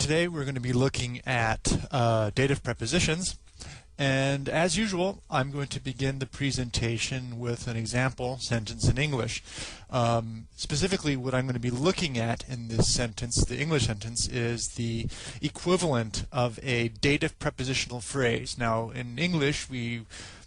Today we're going to be looking at dative prepositions, and as usual I'm going to begin the presentation with an example sentence in English. Specifically, what I'm going to be looking at in this sentence, the English sentence, is the equivalent of a dative prepositional phrase. Now in English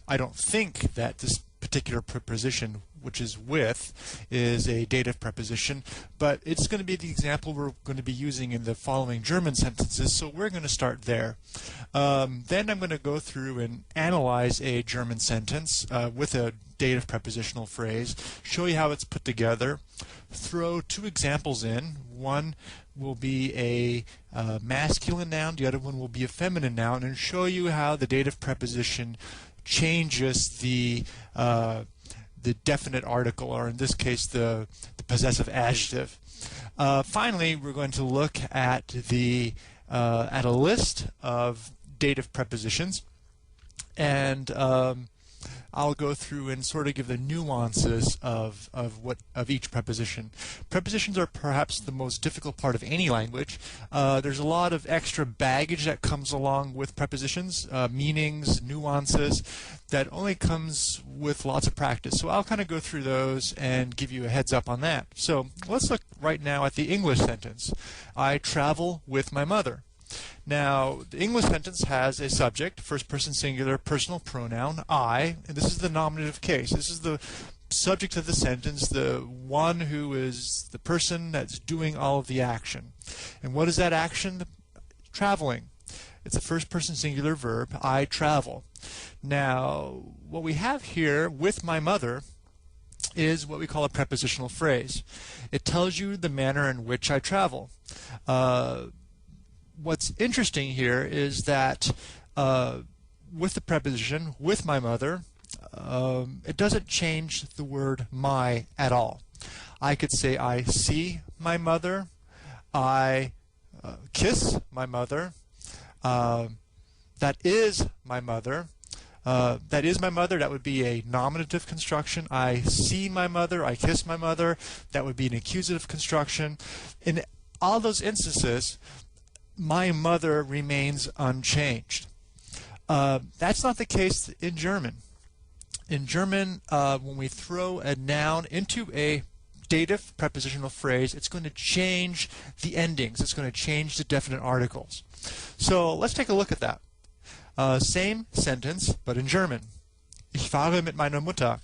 I don't think that this particular preposition, which is with, is a dative preposition, but it's going to be the example we're going to be using in the following German sentences, so we're going to start there. Then I'm going to go through and analyze a German sentence with a dative prepositional phrase, show you how it's put together, throw two examples in. One will be a masculine noun, the other one will be a feminine noun, and show you how the dative preposition changes the definite article, or in this case the possessive adjective. Finally, we're going to look at a list of dative prepositions, and I'll go through and sort of give the nuances of each preposition. Prepositions are perhaps the most difficult part of any language. There's a lot of extra baggage that comes along with prepositions, meanings, nuances, that only comes with lots of practice. So I'll kind of go through those and give you a heads up on that. So let's look right now at the English sentence. I travel with my mother. Now, the English sentence has a subject, first person singular, personal pronoun, I, and this is the nominative case. This is the subject of the sentence, the one who is the person that's doing all of the action. And what is that action? Traveling. It's a first person singular verb, I travel. Now, what we have here with my mother is what we call a prepositional phrase. It tells you the manner in which I travel. What's interesting here is that with the preposition, with my mother, it doesn't change the word my at all. I could say I see my mother, I kiss my mother, that is my mother. That is my mother, that would be a nominative construction. I see my mother, I kiss my mother, that would be an accusative construction. In all those instances, my mother remains unchanged. That's not the case in German. In German, when we throw a noun into a dative prepositional phrase, it's going to change the endings. It's going to change the definite articles. So let's take a look at that. Same sentence, but in German. Ich fahre mit meiner Mutter.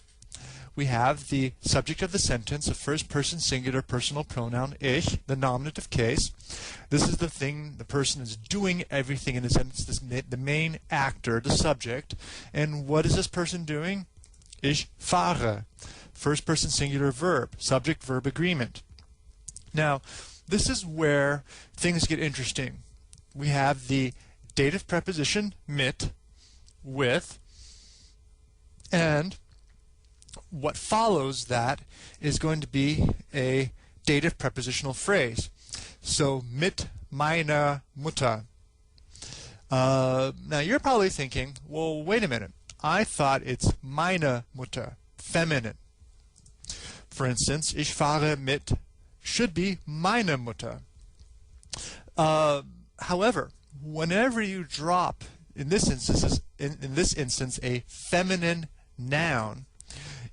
We have the subject of the sentence, a first person singular personal pronoun, ich, the nominative case. This is the thing, the person is doing everything in the sentence, the main actor, the subject. And what is this person doing? Ich fahre. First person singular verb, subject-verb agreement. Now, this is where things get interesting. We have the dative preposition mit, with, and what follows that is going to be a dative prepositional phrase. So, mit meiner Mutter. Now, you're probably thinking, well, wait a minute. I thought it's meine Mutter, feminine. For instance, ich fahre mit should be meine Mutter. However, whenever you drop, in this instance, a feminine noun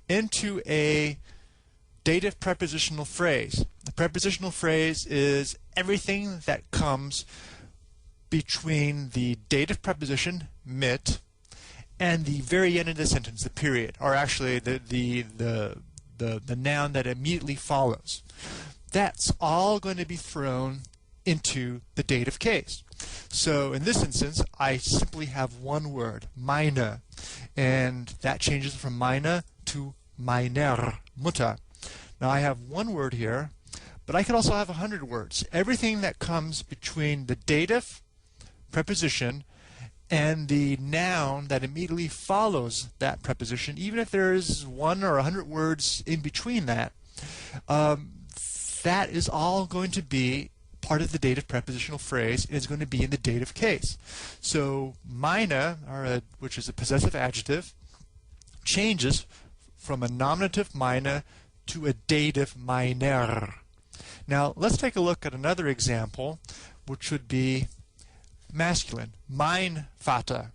into a dative prepositional phrase. The prepositional phrase is everything that comes between the dative preposition mit and the very end of the sentence, the period, or actually the noun that immediately follows. That's all going to be thrown into the dative case. So in this instance, I simply have one word, meine, and that changes from meine to meiner Mutter. Now I have one word here, but I could also have 100 words. Everything that comes between the dative preposition and the noun that immediately follows that preposition, even if there is 1 or 100 words in between that, that is all going to be part of the dative prepositional phrase, is going to be in the dative case. So meine, which is a possessive adjective, changes from a nominative meine to a dative meiner. Now let's take a look at another example which would be masculine. Mein Vater.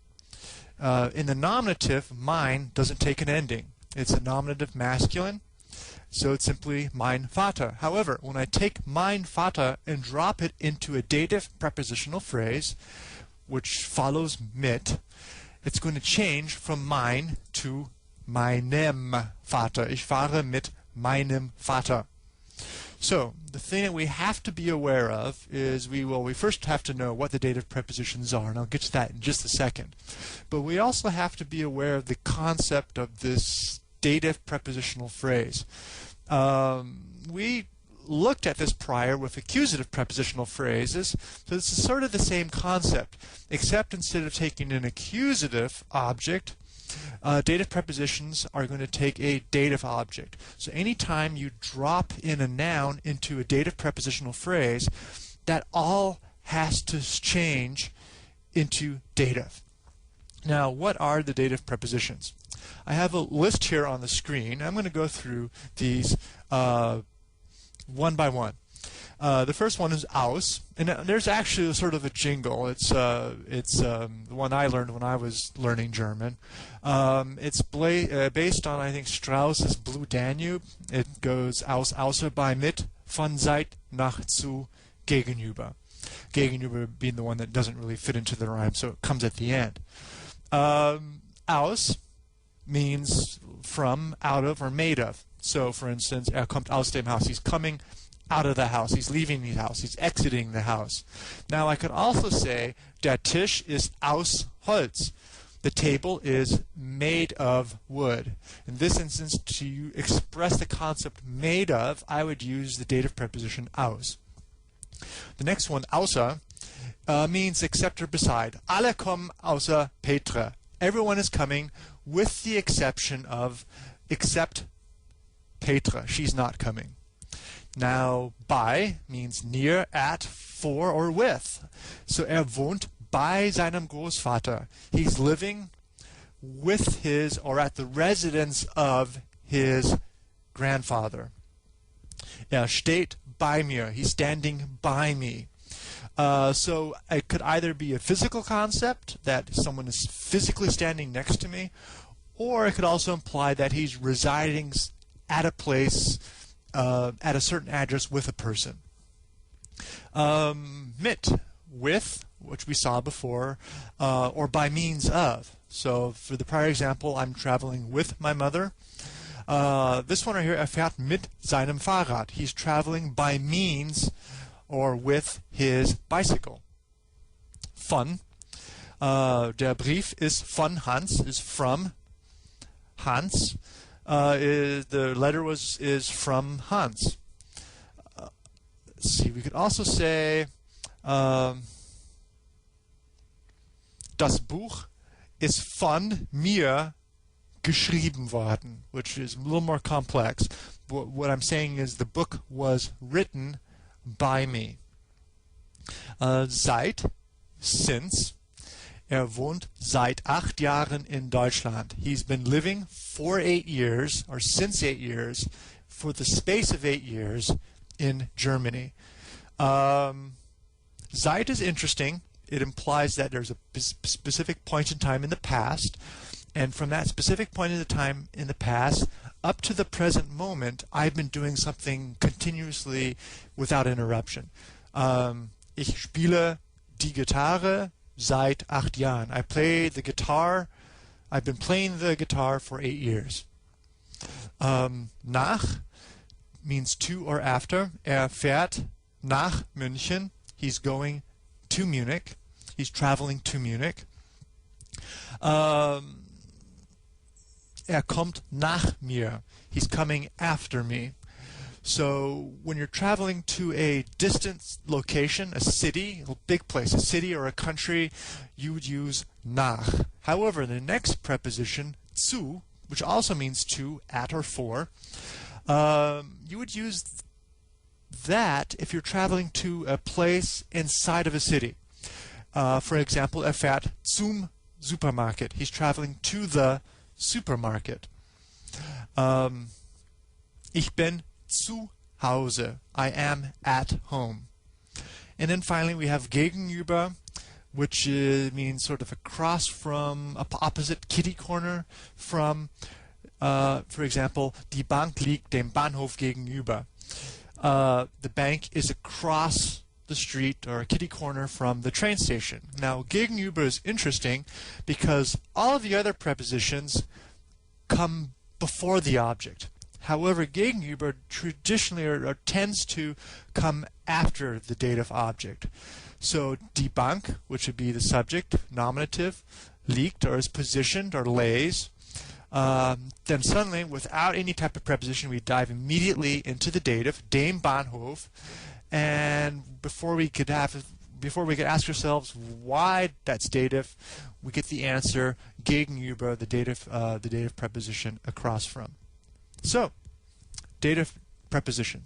In the nominative, mein doesn't take an ending. It's a nominative masculine, so it's simply mein Vater. However, when I take mein Vater and drop it into a dative prepositional phrase, which follows mit, it's going to change from mein to meinem Vater. Ich fahre mit meinem Vater. So, the thing that we have to be aware of is we first have to know what the dative prepositions are, and I'll get to that in just a second. But we also have to be aware of the concept of this dative prepositional phrase. We looked at this prior with accusative prepositional phrases, so this is sort of the same concept, except instead of taking an accusative object, dative prepositions are going to take a dative object. So anytime you drop in a noun into a dative prepositional phrase, that all has to change into dative. Now, what are the dative prepositions? I have a list here on the screen. I'm going to go through these one by one. The first one is aus, and there's actually sort of a jingle. It's the one I learned when I was learning German. It's based on, I think, Strauss's Blue Danube. It goes aus, außer, bei, mit, von, seit, nach, zu, gegenüber. Gegenüber being the one that doesn't really fit into the rhyme, so it comes at the end. Aus means from, out of, or made of. So, for instance, kommt aus dem Haus. He's coming out of the house. He's leaving the house. He's exiting the house. Now, I could also say, der Tisch ist aus Holz. The table is made of wood. In this instance, to express the concept made of, I would use the dative preposition aus. The next one, außer, means except or beside. Alle kommen außer Petra. Everyone is coming with the exception of except Petra. She's not coming. Now, bei means near, at, for, or with. So wohnt bei seinem Großvater. He's living with his, or at the residence of his grandfather. Steht bei mir. He's standing by me. So it could either be a physical concept, that someone is physically standing next to me, or it could also imply that he's residing at a place, at a certain address with a person. Mit, with, which we saw before, or by means of. So for the prior example, I'm traveling with my mother. This one right here, fährt mit seinem Fahrrad. He's traveling by means or with his bicycle. Von, der Brief ist von Hans, is from Hans. The letter is from Hans. Let's see, we could also say das Buch ist von mir geschrieben worden, which is a little more complex. What I'm saying is the book was written by me. Seit, since. Wohnt seit 8 Jahren in Deutschland. He's been living for 8 years, or since 8 years, for the space of 8 years in Germany. Seit is interesting. It implies that there's a specific point in time in the past, and from that specific point in the time in the past up to the present moment, I've been doing something continuously without interruption. Ich spiele die Gitarre seit 8 Jahren. I play the guitar. I've been playing the guitar for 8 years. Nach means to or after. Fährt nach München. He's going to Munich. He's traveling to Munich. Kommt nach mir. He's coming after me. So when you're traveling to a distant location, a city, a big place, a city or a country, you would use nach. However, the next preposition, zu, which also means to, at, or for, you would use that if you're traveling to a place inside of a city. For example, fährt zum Supermarkt. He's traveling to the supermarket. Ich bin zu Hause. I am at home. And then finally we have gegenüber, which means sort of across from, opposite, kitty corner from. For example, die Bank liegt dem Bahnhof gegenüber. The bank is across the street or kitty corner from the train station. Now, gegenüber is interesting because all of the other prepositions come before the object. However, gegenüber traditionally or tends to come after the dative object. So, die Bank, which would be the subject, nominative, liegt, or is positioned or lays. Then suddenly, without any type of preposition, we dive immediately into the dative, dem Bahnhof, and before we could ask ourselves why that's dative, we get the answer gegenüber, the dative preposition across from. So, dative prepositions.